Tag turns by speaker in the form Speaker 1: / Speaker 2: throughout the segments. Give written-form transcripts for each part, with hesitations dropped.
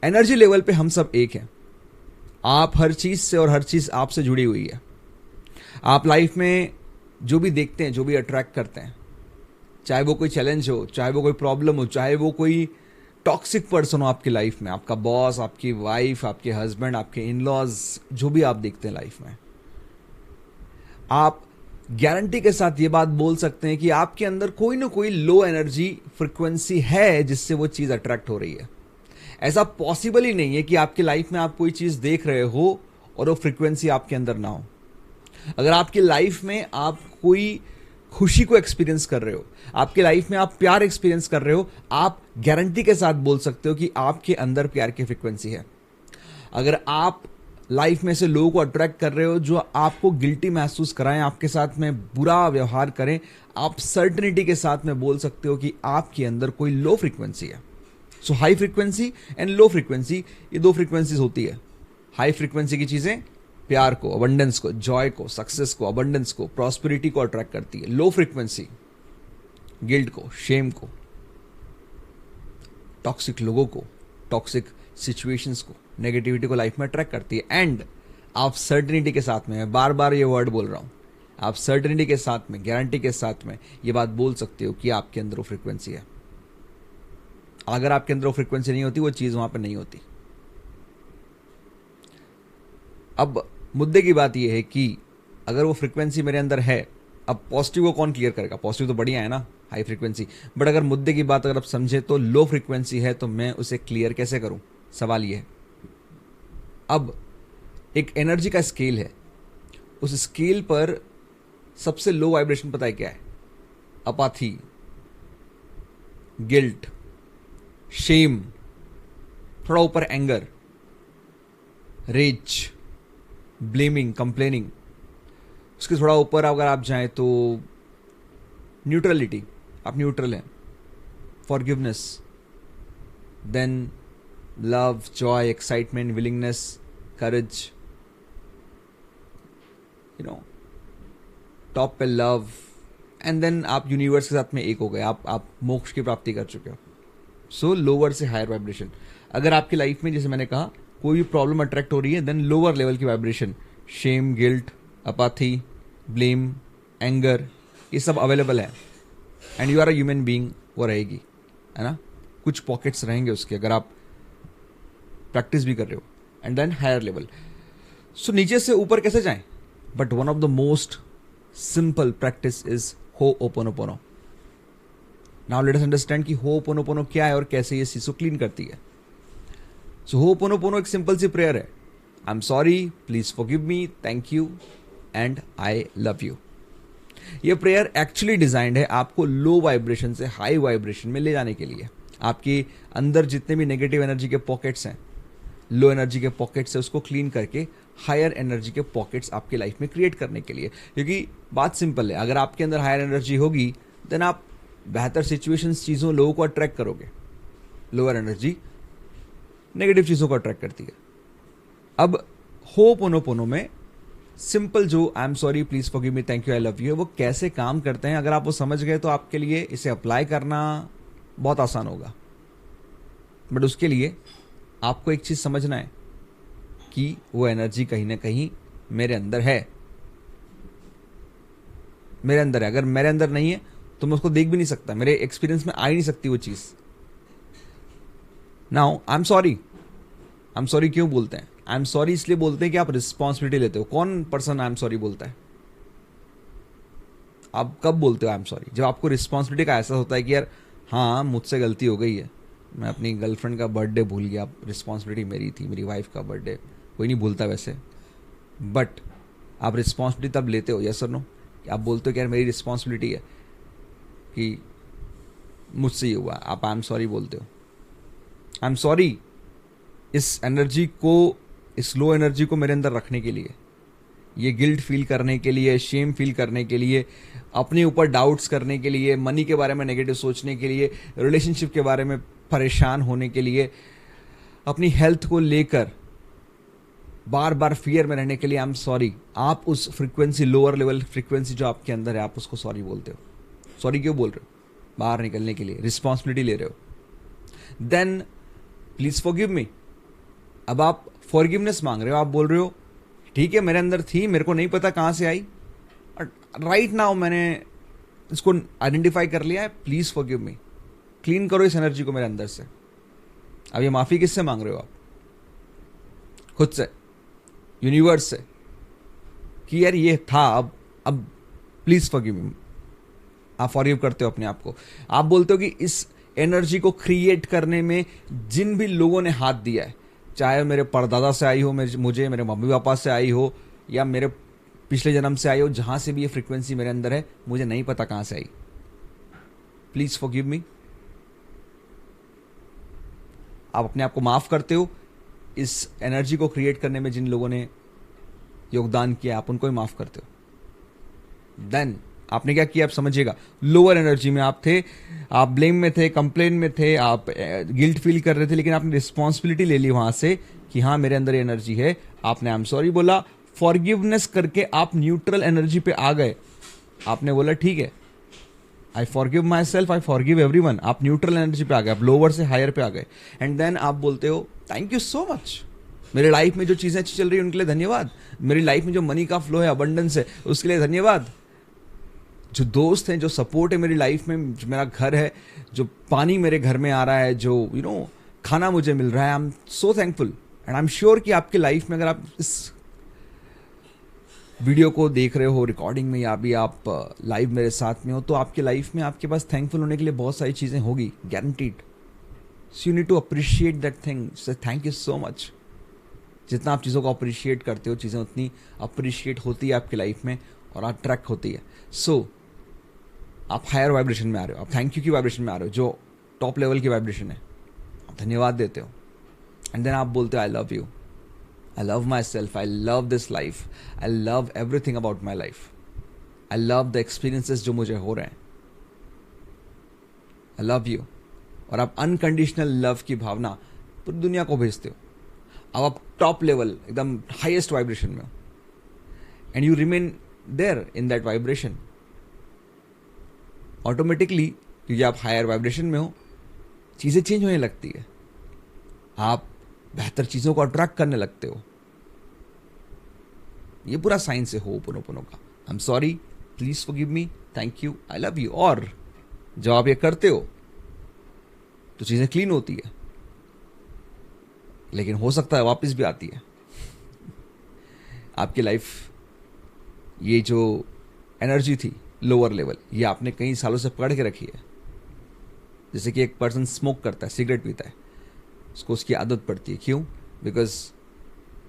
Speaker 1: Energy level पे हम सब एक हैं। आप हर चीज से और हर चीज आपसे जुड़ी हुई है। आप लाइफ में जो भी देखते हैं, जो भी अट्रैक्ट करते हैं, चाहे वो कोई चैलेंज हो, चाहे वो कोई प्रॉब्लम हो, चाहे वो कोई टॉक्सिक पर्सन हो आपकी लाइफ में, आपका बॉस, आपकी वाइफ, आपके हस्बैंड, आपके इन लॉज, जो भी आप देखते हैं लाइफ में, आप गारंटी के साथ ये बात बोल सकते हैं कि आपके अंदर कोई ना कोई लो एनर्जी फ्रिक्वेंसी है जिससे वो चीज अट्रैक्ट हो रही है। ऐसा पॉसिबल ही नहीं है कि आपकी लाइफ में आप कोई चीज देख रहे हो और वो फ्रिक्वेंसी आपके अंदर ना हो। अगर आपकी लाइफ में आप कोई खुशी को एक्सपीरियंस कर रहे हो, आपकी लाइफ में आप प्यार एक्सपीरियंस कर रहे हो, आप गारंटी के साथ बोल सकते हो कि आपके अंदर प्यार की फ्रिक्वेंसी है। अगर आप लाइफ में से लोगों को अट्रैक्ट कर रहे हो जो आपको गिल्टी महसूस कराएं, आपके साथ में बुरा व्यवहार करें, आप सर्टेनिटी के साथ में बोल सकते हो कि आपके अंदर कोई लो फ्रीक्वेंसी है। So high frequency and low frequency, ये दो फ्रीक्वेंसीज होती है। हाई फ्रीक्वेंसी की चीजें प्यार को, अबंडेंस को, जॉय को, सक्सेस को, अबंडेंस को, प्रॉस्पेरिटी को अट्रैक्ट करती है। लो फ्रीक्वेंसी गिल्ट को, शेम को, टॉक्सिक लोगों को, टॉक्सिक सिचुएशंस को, नेगेटिविटी को लाइफ में अट्रैक्ट करती है। एंड आप सर्टेनिटी के साथ में, मैं बार बार ये वर्ड बोल रहा हूं, आप सर्टेनिटी के साथ में, गारंटी के साथ में ये बात बोल सकते हो कि आपके अंदर वो फ्रीक्वेंसी है। अगर आपके अंदर वो फ्रीक्वेंसी नहीं होती, वो चीज वहां पर नहीं होती। अब मुद्दे की बात यह है कि अगर वो फ्रीक्वेंसी मेरे अंदर है, अब पॉजिटिव को कौन क्लियर करेगा? पॉजिटिव तो बढ़िया है ना, हाई फ्रीक्वेंसी। बट अगर मुद्दे की बात अगर आप समझे तो लो फ्रीक्वेंसी है, तो मैं उसे क्लियर कैसे करूं? सवाल यह है। अब एक एनर्जी का स्केल है, उस स्केल पर सबसे लो वाइब्रेशन पता है क्या है? अपाथी, गिल्ट, शेम, थोड़ा ऊपर एंगर, रेज, ब्लेमिंग, कंप्लेनिंग। उसके थोड़ा ऊपर अगर आप जाएं तो न्यूट्रलिटी, आप न्यूट्रल हैं, forgiveness, then love, joy, excitement, willingness, courage, top पे लव, एंड देन आप यूनिवर्स के साथ में एक हो गए, आप मोक्ष की प्राप्ति कर चुके हो। सो लोअर से हायर वाइब्रेशन। अगर आपकी लाइफ में, जैसे मैंने कहा, कोई भी प्रॉब्लम अट्रैक्ट हो रही है, देन लोअर लेवल की vibration, shame, guilt, apathy, blame, anger, ये सब अवेलेबल है। And you are a human being, वो रहेगी, है ना। कुछ पॉकेट्स रहेंगे उसके, अगर आप प्रैक्टिस भी कर रहे हो। And then higher level. So नीचे से ऊपर कैसे जाएं? But one of the most simple practice is hooponopono. Now let us understand कि होओपोनोपोनो क्या है और कैसे ये चीज को क्लीन करती है। सो होओपोनोपोनो एक सिंपल सी प्रेयर है। I am sorry, please forgive me, thank you and I love you. ये प्रेयर एक्चुअली डिजाइंड है आपको लो वाइब्रेशन से हाई वाइब्रेशन में ले जाने के लिए। आपके अंदर जितने भी नेगेटिव एनर्जी के पॉकेट्स हैं, लो एनर्जी के पॉकेट्स है, उसको क्लीन करके हायर एनर्जी के पॉकेट्स आपकी लाइफ में क्रिएट करने के लिए। क्योंकि बात सिंपल है, अगर आपके अंदर हायर एनर्जी होगी, देन आप बेहतर सिचुएशंस, चीज़ों, लोगों को अट्रैक्ट करोगे। लोअर एनर्जी नेगेटिव चीज़ों को अट्रैक्ट करती है। अब होओपोनोपोनो में सिंपल जो I am sorry, please forgive me, thank you, I love you, वो कैसे काम करते हैं, अगर आप वो समझ गए तो आपके लिए इसे अप्लाई करना बहुत आसान होगा। बट उसके लिए आपको एक चीज समझना है कि वो एनर्जी कहीं ना कहीं मेरे अंदर है। मेरे अंदर है, अगर मेरे अंदर नहीं है तो मैं उसको देख भी नहीं सकता, मेरे एक्सपीरियंस में आ ही नहीं सकती वो चीज। Now I am sorry, I am sorry क्यों बोलते हैं? आई एम सॉरी इसलिए बोलते हैं कि आप रिस्पॉन्सिबिलिटी लेते हो। कौन पर्सन आई एम सॉरी बोलता है? आप कब बोलते हो आई एम सॉरी? जब आपको रिस्पॉन्सिबिलिटी का एहसास होता है कि यार हाँ, मुझसे गलती हो गई है, मैं अपनी गर्लफ्रेंड का बर्थडे भूल गया, रिस्पॉन्सिबिलिटी मेरी थी, मेरी वाइफ का बर्थडे, कोई नहीं भूलता वैसे। बट आप रिस्पॉन्सिबिलिटी तब लेते हो, यस और नो? आप बोलते हो कि यार मेरी रिस्पॉन्सिबिलिटी है कि मुझसे ये हुआ, आप आई एम सॉरी बोलते हो। आई एम सॉरी इस एनर्जी को, इस लो एनर्जी को मेरे अंदर रखने के लिए, ये गिल्ट फील करने के लिए, शेम फील करने के लिए, अपने ऊपर डाउट्स करने के लिए, मनी के बारे में नेगेटिव सोचने के लिए, रिलेशनशिप के बारे में परेशान होने के लिए, अपनी हेल्थ को लेकर बार बार फियर में रहने के लिए आई एम सॉरी। आप उस फ्रीक्वेंसी, लोअर लेवल फ्रीक्वेंसी जो आपके अंदर है, आप उसको सॉरी बोलते हो। सॉरी क्यों बोल रहे हो? बाहर निकलने के लिए, रिस्पॉन्सिबिलिटी ले रहे हो। देन प्लीज फॉरगिव मी, अब आप फॉरगिवनेस मांग रहे हो, आप बोल रहे हो ठीक है मेरे अंदर थी, मेरे को नहीं पता कहाँ से आई, राइट नाउ मैंने इसको आइडेंटिफाई कर लिया है, प्लीज फॉरगिव मी, क्लीन करो इस एनर्जी को मेरे अंदर से। अब ये माफी किससे मांग रहे हो आप? खुद से, यूनिवर्स से, कि यार ये था, अब प्लीज फॉरगिव मी। आप फॉरगिव करते हो अपने आप को। आप बोलते हो कि इस एनर्जी को क्रिएट करने में जिन भी लोगों ने हाथ दिया है, चाहे मेरे परदादा से आई हो, मुझे मेरे मम्मी पापा से आई हो, या मेरे पिछले जन्म से आई हो, जहां से भी ये फ्रीक्वेंसी मेरे अंदर है, मुझे नहीं पता कहां से आई, प्लीज फॉरगिव मी। आप अपने आप को माफ करते हो। इस एनर्जी को क्रिएट करने में जिन लोगों ने योगदान किया, आप उनको ही माफ करते हो। देन आपने क्या किया, आप समझिएगा, लोअर एनर्जी में आप थे, आप ब्लेम में थे, कंप्लेन में थे, आप गिल्ट फील कर रहे थे, लेकिन आपने रिस्पॉन्सिबिलिटी ले ली वहां से कि हाँ मेरे अंदर एनर्जी है। आपने आई एम सॉरी बोला, फॉरगिवनेस करके आप न्यूट्रल एनर्जी पे आ गए। आपने बोला ठीक है, I forgive my self, I forgive everyone. आप न्यूट्रल एनर्जी पे आ गए, आप लोअर से हायर पे आ गए। एंड देन आप बोलते हो थैंक यू सो मच, मेरे लाइफ में जो चीजें अच्छी चल रही है उनके लिए धन्यवाद, मेरी लाइफ में जो मनी का फ्लो है, अबंडेंस है, उसके लिए धन्यवाद, जो दोस्त हैं, जो सपोर्ट है मेरी लाइफ में, जो मेरा घर है, जो पानी मेरे घर में आ रहा है, जो खाना मुझे मिल रहा है, I am so thankful. And I am sure कि आपके लाइफ में, अगर आप इस वीडियो को देख रहे हो रिकॉर्डिंग में, या अभी आप लाइव मेरे साथ में हो, तो आपके लाइफ में आपके पास थैंकफुल होने के लिए बहुत सारी चीजें होगी, guaranteed. So you need to appreciate that thing, say thank you so much. जितना आप चीज़ों को अप्रिशिएट करते हो, चीज़ें उतनी अप्रिशिएट होती है आपकी लाइफ में और अट्रैक्ट होती है। सो आप हायर वाइब्रेशन में आ रहे हो, आप थैंक यू की वाइब्रेशन में आ रहे हो, जो टॉप लेवल की वाइब्रेशन है। आप धन्यवाद देते हो। एंड देन आप बोलते हो I love you, I love my self, I love this life, I love everything about my life, I love the experiences जो मुझे हो रहे हैं, आई लव यू। और आप अनकंडीशनल लव की भावना पूरी दुनिया को भेजते हो। अब आप टॉप लेवल, एकदम हाईएस्ट वाइब्रेशन में हो, and you remain there in that vibration. Automatically, क्योंकि आप हायर वाइब्रेशन में हो, चीजें चेंज होने लगती है, आप बेहतर चीजों को अट्रैक्ट करने लगते हो। ये पूरा साइंस है होपोनोपोनो का। I am sorry, please forgive me, thank you, I love you. और जब आप ये करते हो तो चीजें क्लीन होती है, लेकिन हो सकता है वापस भी आती है आपकी लाइफ। ये जो एनर्जी थी लोअर लेवल, ये आपने कई सालों से पकड़ के रखी है। जैसे कि एक पर्सन स्मोक करता है, सिगरेट पीता है, उसको उसकी आदत पड़ती है। क्यों? बिकॉज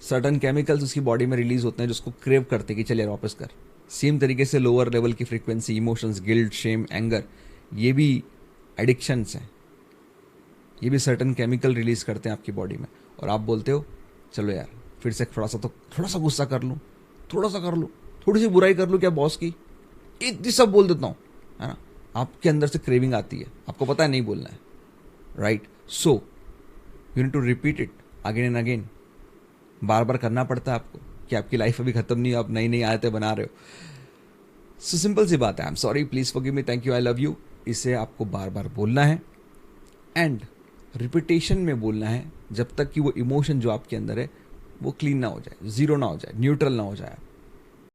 Speaker 1: सर्टन केमिकल्स उसकी बॉडी में रिलीज होते हैं जो उसको क्रेव करते हैं कि चल यार वापस कर। सेम तरीके से लोअर लेवल की frequency, emotions, guilt, shame, anger, ये भी एडिक्शंस हैं। ये भी सर्टन केमिकल रिलीज करते हैं आपकी बॉडी में, और आप बोलते हो चलो यार फिर से थोड़ा सा गुस्सा कर लूँ, थोड़ा सा कर लूँ, थोड़ी सी बुराई कर लूँ क्या बॉस की, इतनी सब बोल देता हूँ, है ना। आपके अंदर से क्रेविंग आती है, आपको पता है नहीं बोलना है, right. So you need to repeat it again and again. बार बार करना पड़ता है आपको, कि आपकी लाइफ अभी खत्म नहीं, आप नई नई आदतें बना रहे हो। सो सिंपल सी बात है, I am sorry, please forgive me, thank you, I love you. इसे आपको बार बार बोलना है, एंड रिपीटेशन में बोलना है, जब तक कि वो इमोशन जो आपके अंदर है वो क्लीन ना हो जाए, जीरो ना हो जाए, न्यूट्रल ना हो जाए।